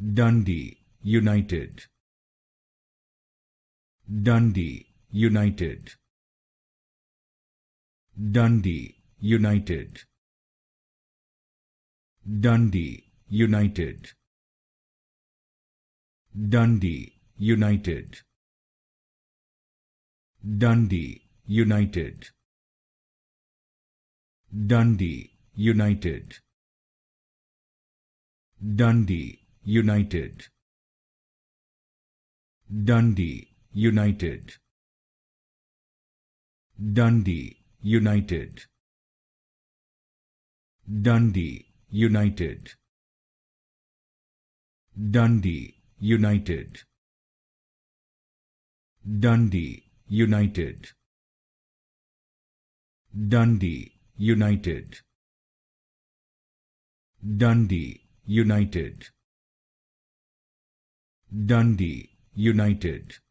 Dundee United. Dundee United. Dundee United. Dundee United. Dundee United. Dundee United. Dundee United. Dundee United. Dundee United. Dundee United. Dundee United. Dundee United. Dundee United. Dundee United. Dundee United. Dundee United.